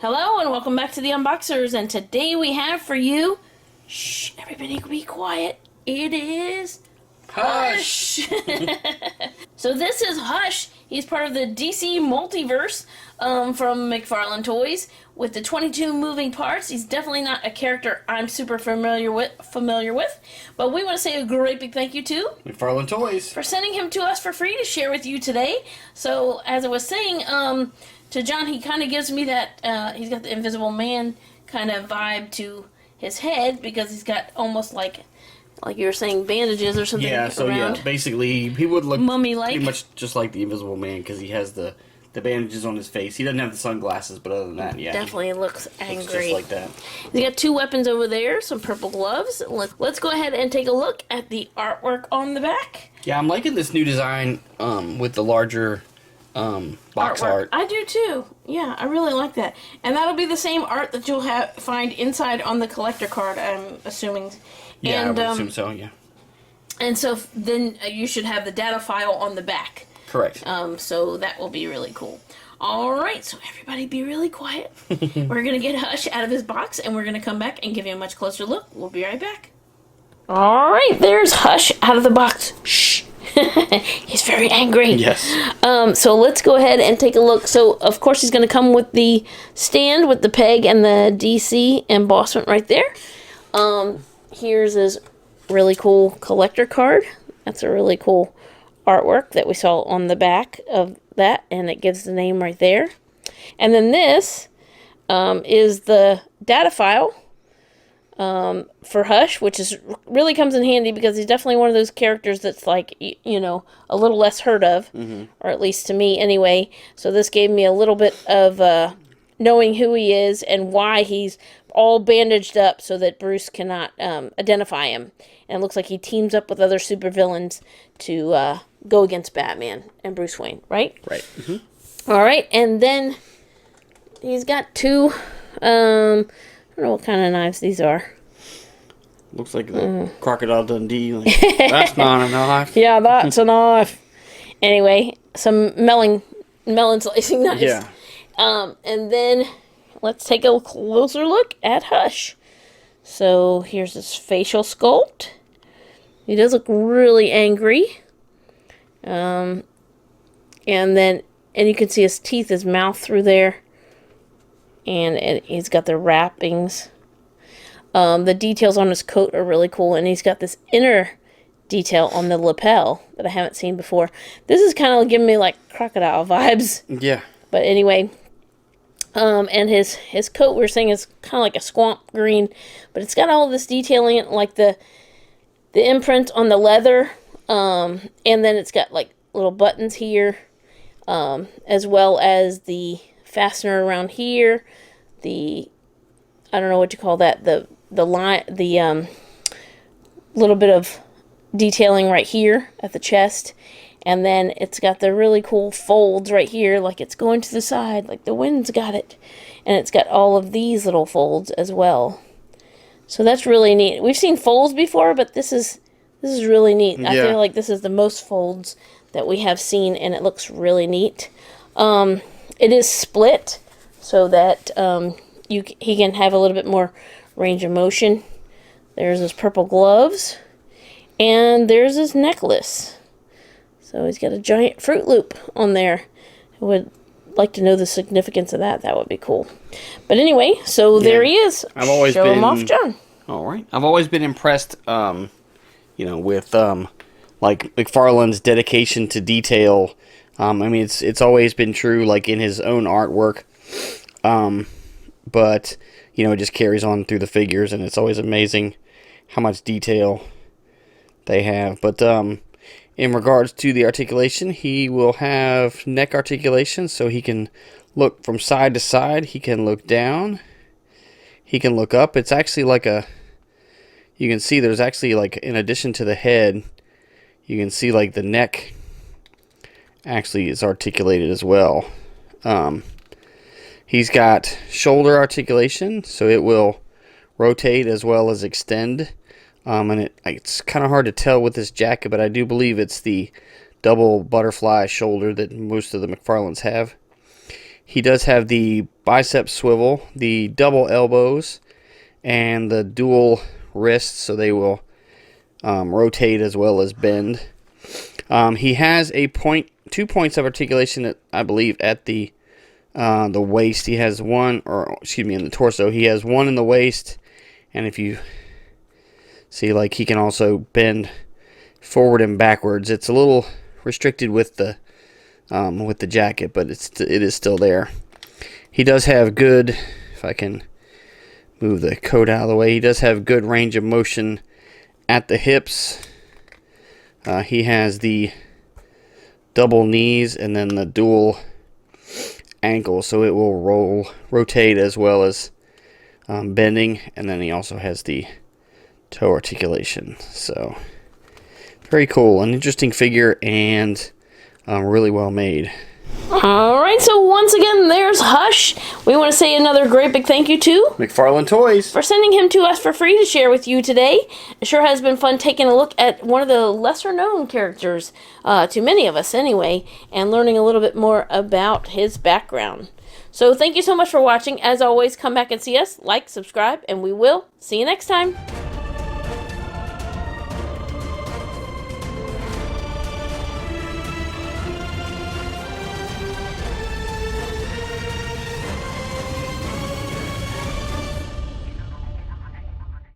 Hello and welcome back to the Unboxers, and today we have for you, shh, everybody be quiet, it is Hush! So this is Hush. He's part of the DC Multiverse from McFarlane Toys with the 22 moving parts. He's definitely not a character I'm super familiar with, but we want to say a great big thank you to McFarlane Toys for sending him to us for free to share with you today. So as I was saying, to John, he kind of gives me that, he's got the Invisible Man kind of vibe to his head because he's got almost like you were saying, bandages or something around. Yeah, basically he would look mummy-like, pretty much just like the Invisible Man because he has the bandages on his face. He doesn't have the sunglasses, but other than that, yeah. Definitely looks angry. Looks just like that. He's got two weapons over there, some purple gloves. Let's go ahead and take a look at the artwork on the back. Yeah, I'm liking this new design with the larger box art. I do too. Yeah, I really like that. And that'll be the same art that you'll find inside on the collector card, I'm assuming. Yeah, and, I would assume so, yeah. And so then you should have the data file on the back. Correct. So that will be really cool. Alright, so everybody be really quiet. We're going to get Hush out of his box, and we're going to come back and give you a much closer look. We'll be right back. Alright, there's Hush out of the box. Shh. He's very angry. Yes. So let's go ahead and take a look. So, of course, he's going to come with the stand with the peg and the DC embossment right there. Here's his really cool collector card. That's a really cool artwork that we saw on the back of that, and it gives the name right there. And then this is the data file for Hush, which is really comes in handy because he's definitely one of those characters that's like, you know, a little less heard of, or at least to me anyway. So this gave me a little bit of knowing who he is and why he's all bandaged up so that Bruce cannot identify him. And it looks like he teams up with other supervillains to go against Batman and Bruce Wayne, right? Right. All right, and then he's got two, I don't know what kind of knives these are. Looks like the Crocodile Dundee. Like, that's not a knife. Yeah, that's a knife. Anyway, some melon slicing knives. Yeah. And then let's take a closer look at Hush. So here's his facial sculpt. He does look really angry. And you can see his teeth, his mouth through there. And he's got the wrappings. The details on his coat are really cool. And he's got this inner detail on the lapel that I haven't seen before. This is kind of giving me like crocodile vibes. Yeah. But anyway, and his coat, we were saying, is kind of like a swamp green, but it's got all this detailing, like the imprint on the leather, and then it's got like little buttons here, as well as the fastener around here, I don't know what you call that, the line, the little bit of detailing right here at the chest. And then it's got the really cool folds right here, like it's going to the side, like the wind's got it. And it's got all of these little folds as well. So that's really neat. We've seen folds before, but this is really neat. Yeah. I feel like this is the most folds that we have seen, and it looks really neat. It is split so that he can have a little bit more range of motion. There's his purple gloves, and there's his necklace. So he's got a giant Fruit Loop on there. I would like to know the significance of that. That would be cool. But anyway, so there he is. Show him off, John. All right. I've always been impressed, with like McFarlane's dedication to detail. I mean, it's always been true, like in his own artwork. But it just carries on through the figures, and it's always amazing how much detail they have. But in regards to the articulation, he will have neck articulation, so he can look from side to side. He can look down. He can look up. It's actually like you can see there's actually, like, in addition to the head, you can see, like, the neck actually is articulated as well. He's got shoulder articulation, so it will rotate as well as extend. And it's kind of hard to tell with this jacket, but I do believe it's the double butterfly shoulder that most of the McFarlanes have. He does have the bicep swivel, the double elbows, and the dual wrists, so they will rotate as well as bend. He has 2 points of articulation, that I believe, at the waist. He has one, or excuse me, in the torso. He has one in the waist, and if you see, like, he can also bend forward and backwards. It's a little restricted with the jacket, but it is still there. He does have good, if I can move the coat out of the way, he does have good range of motion at the hips. He has the double knees and then the dual ankle, so it will rotate as well as bending, and then he also has the toe articulation. So very cool, an interesting figure, and really well made. Alright, so once again, there's Hush. We want to say another great big thank you to McFarlane Toys for sending him to us for free to share with you today. It sure has been fun taking a look at one of the lesser known characters, to many of us anyway, and learning a little bit more about his background. So thank you so much for watching. As always, come back and see us, like, subscribe, and we will see you next time.